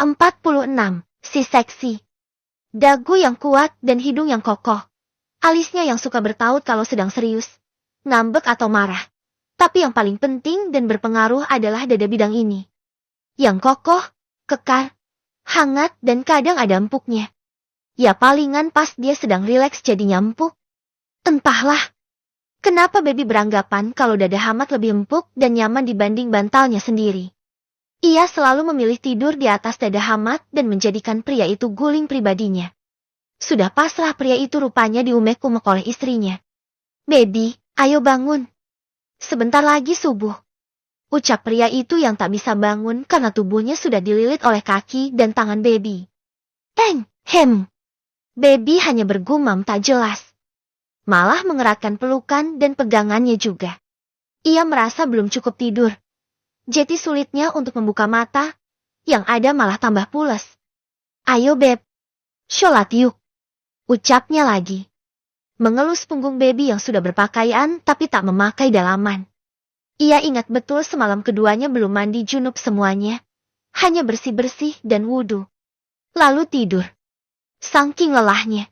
Ke-46, si seksi. Dagu yang kuat dan hidung yang kokoh. Alisnya yang suka bertaut kalau sedang serius, ngambek atau marah. Tapi yang paling penting dan berpengaruh adalah dada bidang ini. Yang kokoh, kekar, hangat dan kadang ada empuknya. Ya palingan pas dia sedang rileks jadi empuk. Entahlah. Kenapa baby beranggapan kalau dada Hamad lebih empuk dan nyaman dibanding bantalnya sendiri. Ia selalu memilih tidur di atas dada Hamad dan menjadikan pria itu guling pribadinya. Sudah pasrah pria itu rupanya diumek-umek oleh istrinya. Baby, ayo bangun. Sebentar lagi subuh. Ucap pria itu yang tak bisa bangun karena tubuhnya sudah dililit oleh kaki dan tangan baby. Hem. Baby hanya bergumam tak jelas. Malah mengeratkan pelukan dan pegangannya juga. Ia merasa belum cukup tidur. Jadi sulitnya untuk membuka mata, yang ada malah tambah pules. Ayo beb, sholat yuk. Ucapnya lagi. Mengelus punggung baby yang sudah berpakaian tapi tak memakai dalaman. Ia ingat betul semalam keduanya belum mandi junub semuanya. Hanya bersih-bersih dan wudhu. Lalu tidur. Saking lelahnya.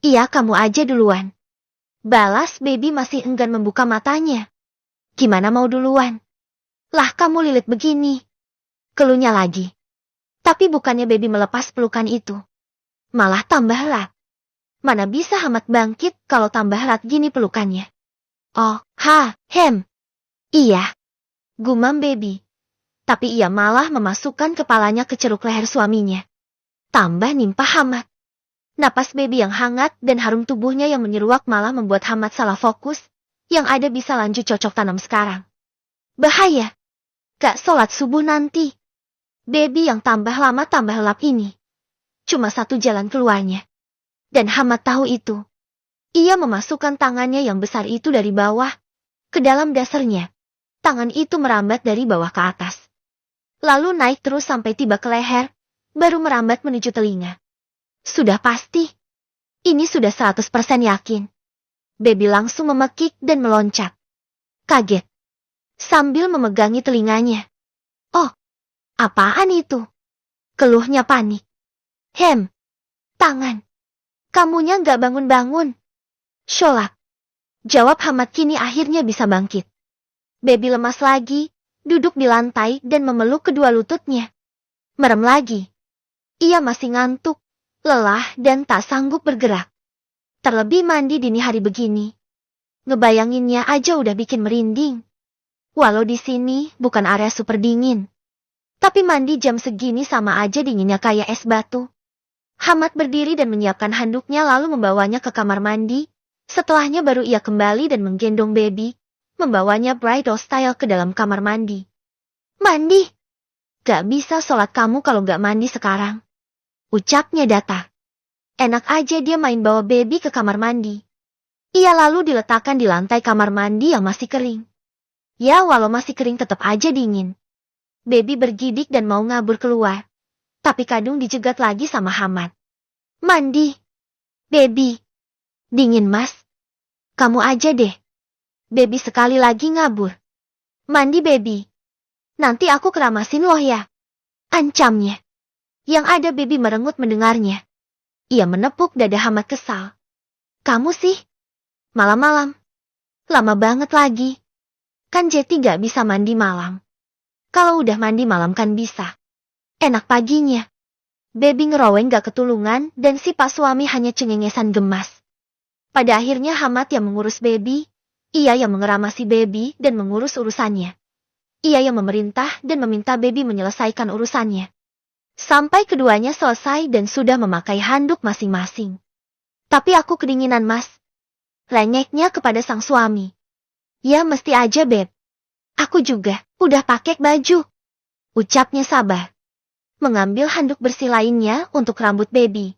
Iya kamu aja duluan. Balas baby masih enggan membuka matanya. Gimana mau duluan? Lah kamu lilit begini. Keluhnya lagi. Tapi bukannya baby melepas pelukan itu. Malah tambah erat. Mana bisa Hamad bangkit kalau tambah erat gini pelukannya. Iya. Gumam baby. Tapi ia malah memasukkan kepalanya ke ceruk leher suaminya. Tambah nimpah Hamad. Napas baby yang hangat dan harum tubuhnya yang menyeruak malah membuat Hamad salah fokus. Yang ada bisa lanjut cocok tanam sekarang. Bahaya. Gak sholat subuh nanti. Baby yang tambah lama tambah gelap ini. Cuma satu jalan keluarnya. Dan Hamad tahu itu. Ia memasukkan tangannya yang besar itu dari bawah ke dalam dasarnya. Tangan itu merambat dari bawah ke atas. Lalu naik terus sampai tiba ke leher, baru merambat menuju telinga. Sudah pasti. Ini sudah 100% yakin. Baby langsung memekik dan meloncat. Kaget. Sambil memegangi telinganya. Apaan itu? Keluhnya panik. Tangan. Kamunya gak bangun-bangun. Sholat. Jawab Hamad kini akhirnya bisa bangkit. Baby lemas lagi, duduk di lantai dan memeluk kedua lututnya. Merem lagi. Ia masih ngantuk, lelah dan tak sanggup bergerak. Terlebih mandi dini hari begini. Ngebayanginnya aja udah bikin merinding. Walau di sini bukan area super dingin. Tapi mandi jam segini sama aja dinginnya kayak es batu. Hamad berdiri dan menyiapkan handuknya lalu membawanya ke kamar mandi. Setelahnya baru ia kembali dan menggendong baby. Membawanya bridal style ke dalam kamar mandi. Mandi? Gak bisa sholat kamu kalau gak mandi sekarang. Ucapnya datar. Enak aja dia main bawa baby ke kamar mandi. Ia lalu diletakkan di lantai kamar mandi yang masih kering. Ya walau masih kering tetap aja dingin. Baby bergidik dan mau ngabur keluar. Tapi kadung dijegat lagi sama Hamad. Mandi. Baby. Dingin mas. Kamu aja deh. Baby sekali lagi ngabur. Mandi baby. Nanti aku keramasin loh ya. Ancamnya. Yang ada baby merengut mendengarnya. Ia menepuk dada Hamad kesal. Kamu sih? Malam-malam. Lama banget lagi. Kan Jeti gak bisa mandi malam. Kalau udah mandi malam kan bisa. Enak paginya. Baby ngeroweng gak ketulungan dan si pak suami hanya cengengesan gemas. Pada akhirnya Hamad yang mengurus baby. Ia yang mengeramasi baby dan mengurus urusannya. Ia yang memerintah dan meminta baby menyelesaikan urusannya. Sampai keduanya selesai dan sudah memakai handuk masing-masing. Tapi aku kedinginan mas. Lengeknya kepada sang suami. Ya mesti aja beb. Aku juga, udah pakai baju. Ucapnya sabar. Mengambil handuk bersih lainnya untuk rambut baby.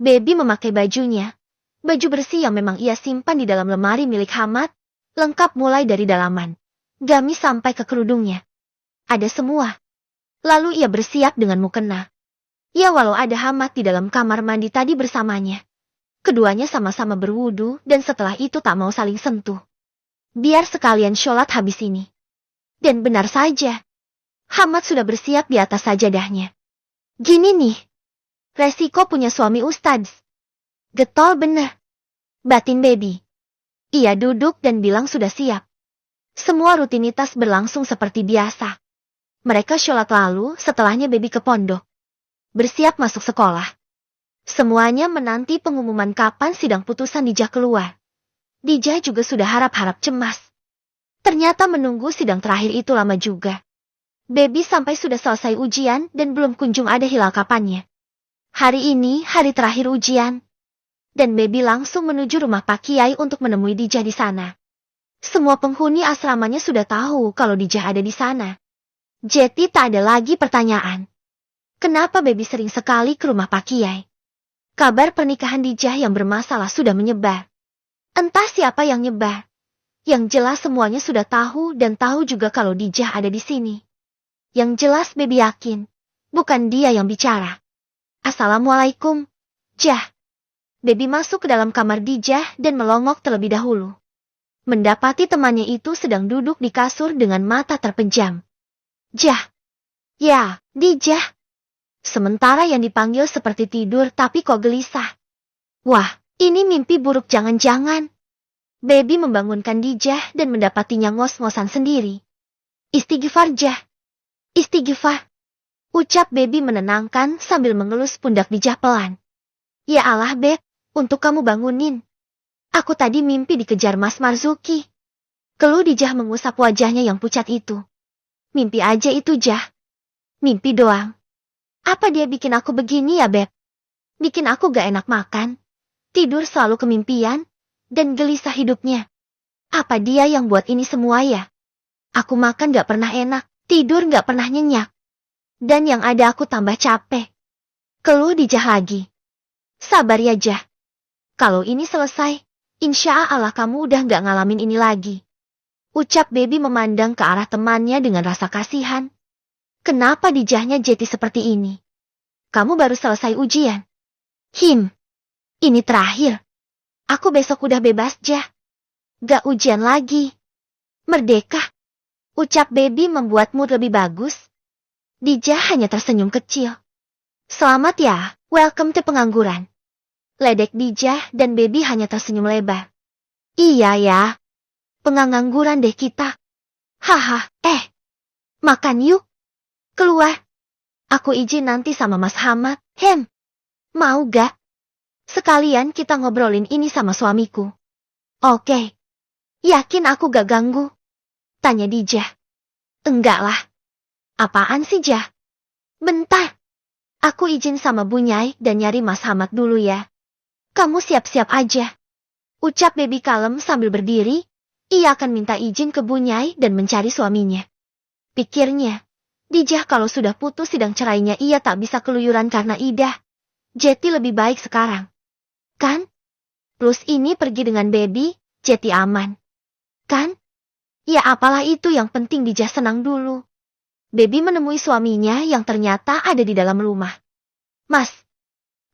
Baby memakai bajunya. Baju bersih yang memang ia simpan di dalam lemari milik Hamad. Lengkap mulai dari dalaman. Gamis sampai ke kerudungnya. Ada semua. Lalu ia bersiap dengan mukena. Ya walau ada Hamad di dalam kamar mandi tadi bersamanya. Keduanya sama-sama berwudu dan setelah itu tak mau saling sentuh. Biar sekalian sholat habis ini. Dan benar saja. Hamad sudah bersiap di atas sajadahnya. Gini nih. Resiko punya suami Ustadz. Getol bener. Batin baby. Ia duduk dan bilang sudah siap. Semua rutinitas berlangsung seperti biasa. Mereka sholat lalu setelahnya baby ke pondok. Bersiap masuk sekolah. Semuanya menanti pengumuman kapan sidang putusan Dijah keluar. Dijah juga sudah harap-harap cemas. Ternyata menunggu sidang terakhir itu lama juga. Baby sampai sudah selesai ujian dan belum kunjung ada hilal kapannya. Hari ini hari terakhir ujian. Dan baby langsung menuju rumah Pak Kiai untuk menemui Dijah di sana. Semua penghuni asramanya sudah tahu kalau Dijah ada di sana. Jadi tak ada lagi pertanyaan. Kenapa baby sering sekali ke rumah Pak Kiai? Kabar pernikahan Dijah yang bermasalah sudah menyebar. Entah siapa yang nyebar. Yang jelas semuanya sudah tahu dan tahu juga kalau Dijah ada di sini. Yang jelas baby yakin, bukan dia yang bicara. Assalamualaikum, Jah. Baby masuk ke dalam kamar Dijah dan melongok terlebih dahulu. Mendapati temannya itu sedang duduk di kasur dengan mata terpejam. Jah. Ya, Dijah. Sementara yang dipanggil seperti tidur tapi kok gelisah. Wah, ini mimpi buruk jangan-jangan. Baby membangunkan Dijah dan mendapatinya ngos-ngosan sendiri. Istighfar Jah. Istighfar. Ucap baby menenangkan sambil mengelus pundak Dijah pelan. Ya Allah Beb, untuk kamu bangunin. Aku tadi mimpi dikejar Mas Marzuki. Keluh Dijah mengusap wajahnya yang pucat itu. Mimpi aja itu Jah. Mimpi doang. Apa dia bikin aku begini ya Beb? Bikin aku gak enak makan. Tidur selalu kemimpian. Dan gelisah hidupnya. Apa dia yang buat ini semua ya? Aku makan gak pernah enak. Tidur gak pernah nyenyak. Dan yang ada aku tambah capek. Keluh Dijah lagi. Sabar ya Jah. Kalau ini selesai, insya Allah kamu udah gak ngalamin ini lagi. Ucap baby memandang ke arah temannya dengan rasa kasihan. Kenapa Dijahnya jadi seperti ini? Kamu baru selesai ujian. Ini terakhir. Aku besok udah bebas Jah. Gak ujian lagi. Merdeka. Ucap baby membuat mood lebih bagus. Dijah hanya tersenyum kecil. Selamat ya, welcome to pengangguran. Ledek Dijah dan baby hanya tersenyum lebar. Iya ya. Pengangguran deh kita. Haha, makan yuk. Keluar. Aku izin nanti sama Mas Hamad. Mau gak? Sekalian kita ngobrolin ini sama suamiku. Oke. Yakin aku gak ganggu? Tanya Dijah. Enggak lah. Apaan sih Jah? Bentar. Aku izin sama Bu Nyai dan nyari Mas Hamad dulu ya. Kamu siap-siap aja. Ucap baby kalem sambil berdiri. Ia akan minta izin ke Bu Nyai dan mencari suaminya. Pikirnya, Dijah kalau sudah putus sidang cerainya ia tak bisa keluyuran karena idah. Jadi lebih baik sekarang. Kan? Plus ini pergi dengan baby, jadi aman. Kan? Ya apalah itu yang penting Dijah senang dulu. Baby menemui suaminya yang ternyata ada di dalam rumah. Mas,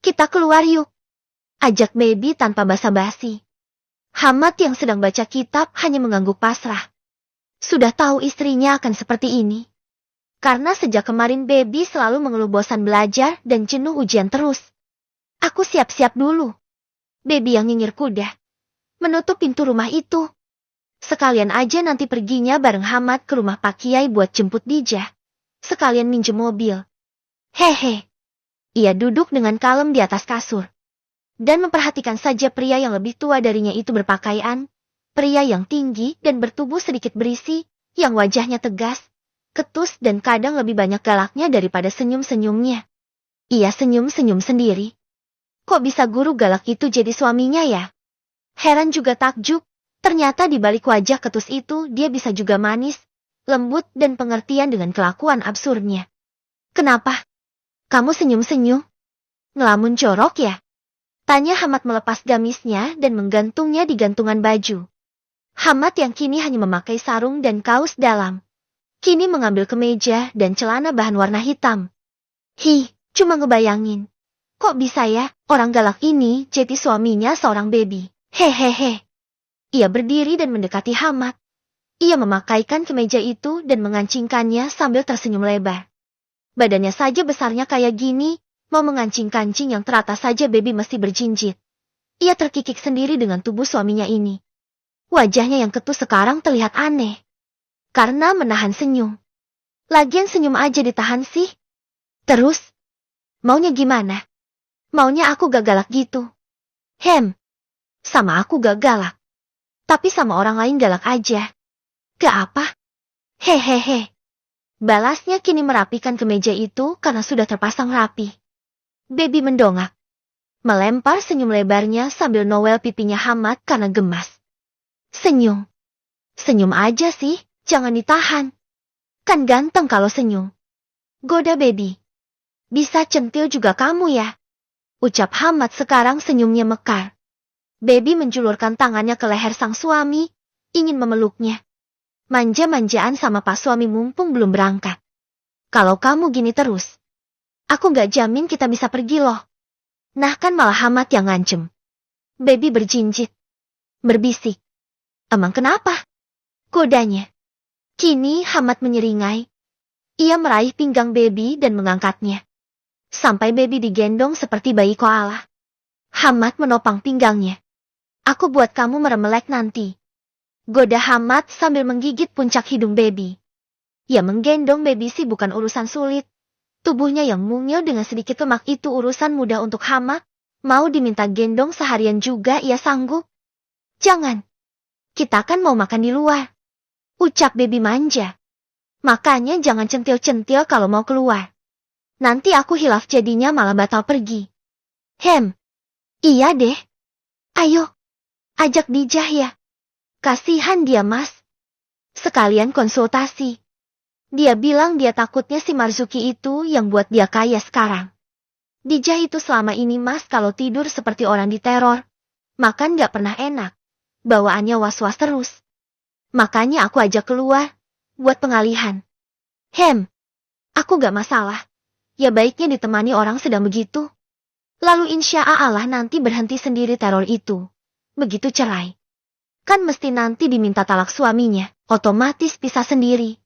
kita keluar yuk. Ajak baby tanpa basa-basi. Hamad yang sedang baca kitab hanya mengangguk pasrah. Sudah tahu istrinya akan seperti ini. Karena sejak kemarin baby selalu mengeluh bosan belajar dan jenuh ujian terus. Aku siap-siap dulu. Baby yang nyinyir kuda. Menutup pintu rumah itu. Sekalian aja nanti perginya bareng Hamad ke rumah Pak Kiai buat jemput Dijah. Sekalian minjem mobil. Hehe. Ia duduk dengan kalem di atas kasur. Dan memperhatikan saja pria yang lebih tua darinya itu berpakaian. Pria yang tinggi dan bertubuh sedikit berisi, yang wajahnya tegas, ketus dan kadang lebih banyak galaknya daripada senyum-senyumnya. Ia senyum-senyum sendiri. Kok bisa guru galak itu jadi suaminya ya? Heran juga takjub. Ternyata di balik wajah ketus itu dia bisa juga manis, lembut dan pengertian dengan kelakuan absurdnya. Kenapa? Kamu senyum-senyum? Ngelamun corok ya? Tanya Hamad melepas gamisnya dan menggantungnya di gantungan baju. Hamad yang kini hanya memakai sarung dan kaos dalam. Kini mengambil kemeja dan celana bahan warna hitam. Cuma ngebayangin. Kok bisa ya orang galak ini jadi suaminya seorang baby? Hehehe. Ia berdiri dan mendekati Hamad. Ia memakaikan kemeja itu dan mengancingkannya sambil tersenyum lebar. Badannya saja besarnya kayak gini, mau mengancing-kancing yang teratas saja baby mesti berjinjit. Ia terkikik sendiri dengan tubuh suaminya ini. Wajahnya yang ketus sekarang terlihat aneh. Karena menahan senyum. Lagian senyum aja ditahan sih. Terus? Maunya gimana? Maunya aku gak galak gitu. Sama aku gak galak. Tapi sama orang lain galak aja. Gak apa. Hehehe. Balasnya kini merapikan kemeja itu karena sudah terpasang rapi. Baby mendongak. Melempar senyum lebarnya sambil nowel pipinya Hamad karena gemas. Senyum. Senyum aja sih, jangan ditahan. Kan ganteng kalau senyum. Goda baby. Bisa centil juga kamu ya. Ucap Hamad sekarang senyumnya mekar. Baby menjulurkan tangannya ke leher sang suami, ingin memeluknya. Manja-manjaan sama pas suami mumpung belum berangkat. Kalau kamu gini terus, aku gak jamin kita bisa pergi loh. Nah kan malah Hamad yang ngancem. Baby berjinjit. Berbisik. Emang kenapa? Godanya. Kini Hamad menyeringai. Ia meraih pinggang baby dan mengangkatnya. Sampai baby digendong seperti bayi koala. Hamad menopang pinggangnya. Aku buat kamu meremelek nanti. Goda Hamad sambil menggigit puncak hidung baby. Ya menggendong baby sih bukan urusan sulit. Tubuhnya yang mungil dengan sedikit lemak itu urusan mudah untuk Hamad. Mau diminta gendong seharian juga ia sanggup. Jangan. Kita kan mau makan di luar. Ucap baby manja. Makanya jangan centil-centil kalau mau keluar. Nanti aku hilaf jadinya malah batal pergi. Iya deh. Ayo. Ajak Dijah ya. Kasihan dia mas. Sekalian konsultasi. Dia bilang dia takutnya si Marzuki itu yang buat dia kaya sekarang. Dijah itu selama ini mas kalau tidur seperti orang diteror. Makan gak pernah enak. Bawaannya was-was terus. Makanya aku ajak keluar. Buat pengalihan. Aku gak masalah. Ya baiknya ditemani orang sedang begitu. Lalu insya Allah nanti berhenti sendiri teror itu. Begitu cerai. Kan mesti nanti diminta talak suaminya. Otomatis pisah sendiri.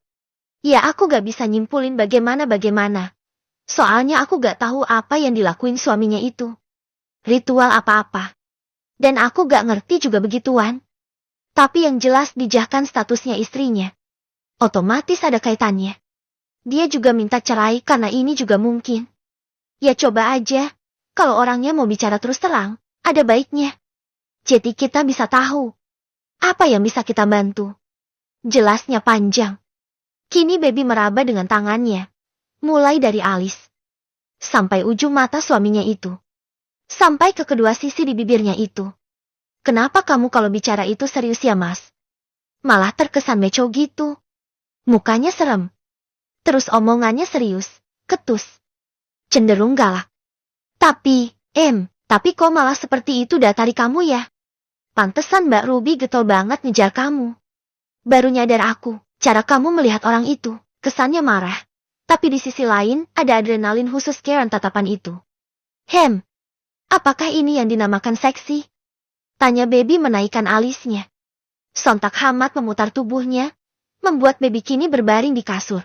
Ya aku gak bisa nyimpulin bagaimana. Soalnya aku gak tahu apa yang dilakuin suaminya itu. Ritual apa-apa. Dan aku gak ngerti juga begituan. Tapi yang jelas dijahkan statusnya istrinya. Otomatis ada kaitannya. Dia juga minta cerai karena ini juga mungkin. Ya coba aja. Kalau orangnya mau bicara terus terang, ada baiknya. Jadi kita bisa tahu. Apa yang bisa kita bantu? Jelasnya panjang. Kini baby meraba dengan tangannya. Mulai dari alis. Sampai ujung mata suaminya itu. Sampai ke kedua sisi di bibirnya itu. Kenapa kamu kalau bicara itu serius ya mas? Malah terkesan meco gitu. Mukanya serem. Terus omongannya serius, ketus. Cenderung galak. Tapi kok malah seperti itu datari kamu ya? Pantesan Mbak Ruby getol banget ngejar kamu. Baru nyadar aku, cara kamu melihat orang itu, kesannya marah. Tapi di sisi lain, ada adrenalin khusus karena tatapan itu. Apakah ini yang dinamakan seksi? Tanya baby menaikkan alisnya. Sontak Hamad memutar tubuhnya, membuat baby kini berbaring di kasur.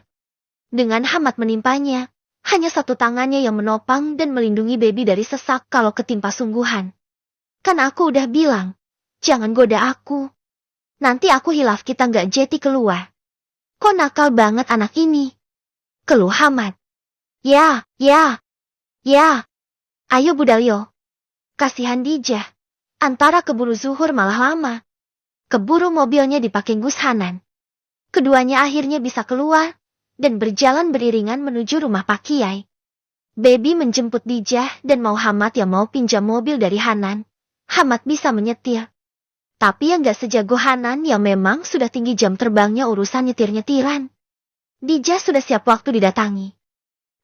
Dengan Hamad menimpanya, hanya satu tangannya yang menopang dan melindungi baby dari sesak kalau ketimpa sungguhan. Kan aku udah bilang, jangan goda aku. Nanti aku hilaf kita nggak jadi keluar. Kok nakal banget anak ini? Keluh Hamad. Ya. Ayo Budalyo. Kasihan Dijah. Antara keburu zuhur malah lama. Keburu mobilnya dipakai Gus Hanan. Keduanya akhirnya bisa keluar dan berjalan beriringan menuju rumah Pak Kiai. Baby menjemput Dijah dan mau Hamad yang mau pinjam mobil dari Hanan. Hamad bisa menyetir. Tapi yang gak sejago Hanan yang memang sudah tinggi jam terbangnya urusan nyetir-nyetiran. Dijah sudah siap waktu didatangi.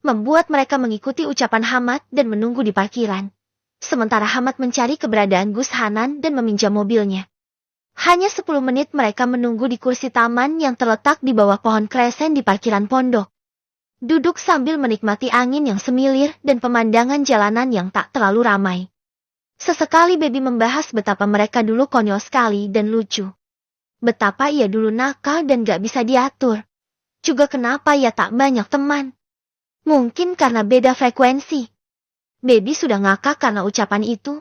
Membuat mereka mengikuti ucapan Hamad dan menunggu di parkiran. Sementara Hamad mencari keberadaan Gus Hanan dan meminjam mobilnya. Hanya 10 menit mereka menunggu di kursi taman yang terletak di bawah pohon kresen di parkiran pondok. Duduk sambil menikmati angin yang semilir dan pemandangan jalanan yang tak terlalu ramai. Sesekali baby membahas betapa mereka dulu konyol sekali dan lucu. Betapa ia dulu nakal dan gak bisa diatur. Juga kenapa ia tak banyak teman. Mungkin karena beda frekuensi. Baby sudah ngakak karena ucapan itu.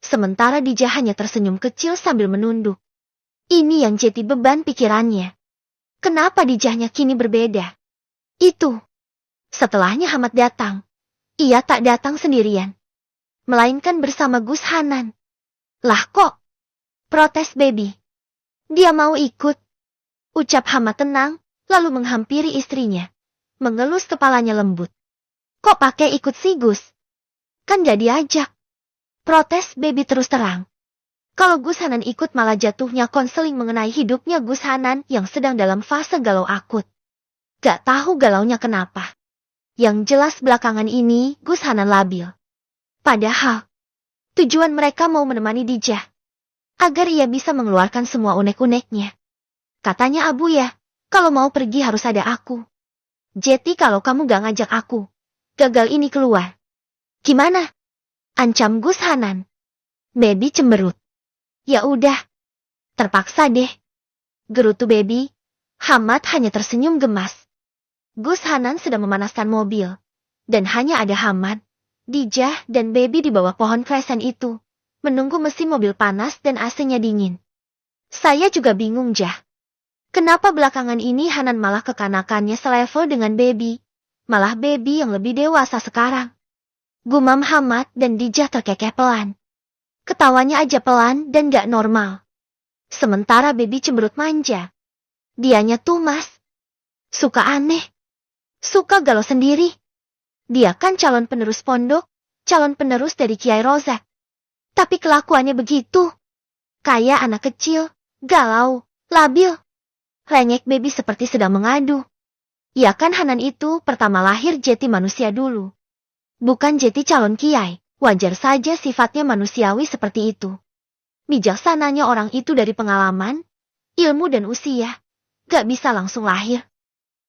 Sementara Dija hanya tersenyum kecil sambil menunduk. Ini yang jadi beban pikirannya. Kenapa Dijahnya kini berbeda? Itu. Setelahnya Hamad datang. Ia tak datang sendirian. Melainkan bersama Gus Hanan. Lah kok? Protes Baby. Dia mau ikut. Ucap Hamad tenang, lalu menghampiri istrinya. Mengelus kepalanya lembut. Kok pakai ikut si Gus? Kan gak diajak. Protes Baby terus terang. Kalau Gus Hanan ikut malah jatuhnya konseling mengenai hidupnya Gus Hanan yang sedang dalam fase galau akut. Gak tahu galaunya kenapa. Yang jelas belakangan ini Gus Hanan labil. Padahal, tujuan mereka mau menemani Dijah. Agar ia bisa mengeluarkan semua unek-uneknya. Katanya Abu ya, kalau mau pergi harus ada aku. Jadi kalau kamu gak ngajak aku, gagal ini keluar. Gimana? Ancam Gus Hanan. Baby cemberut. Ya udah, terpaksa deh. Gerutu Baby. Hamad hanya tersenyum gemas. Gus Hanan sedang memanaskan mobil. Dan hanya ada Hamad, Dijah dan Baby di bawah pohon kresen itu. Menunggu mesin mobil panas dan AC-nya dingin. Saya juga bingung Jah. Kenapa belakangan ini Hanan malah kekanakannya selevel dengan Baby. Malah Baby yang lebih dewasa sekarang. Gumam Hamad dan Dijah terkekeh pelan. Ketawanya aja pelan dan gak normal. Sementara Baby cemberut manja. Dianya tuh mas. Suka aneh. Suka galau sendiri. Dia kan calon penerus pondok. Calon penerus dari Kiai Rozak. Tapi kelakuannya begitu. Kayak anak kecil. Galau. Labil. Rengek Baby seperti sedang mengadu. Ya kan Hanan itu pertama lahir jeti manusia dulu. Bukan jeti calon Kiai. Wajar saja sifatnya manusiawi seperti itu. Bijaksananya orang itu dari pengalaman, ilmu dan usia. Gak bisa langsung lahir.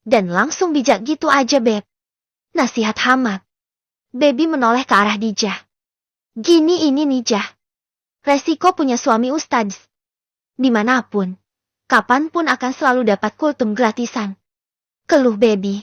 Dan langsung bijak gitu aja Beb. Nasihat Hamad. Baby menoleh ke arah Dijah. Gini ini Dijah. Resiko punya suami ustadz. Dimanapun, kapanpun akan selalu dapat kultum gratisan. Keluh Baby.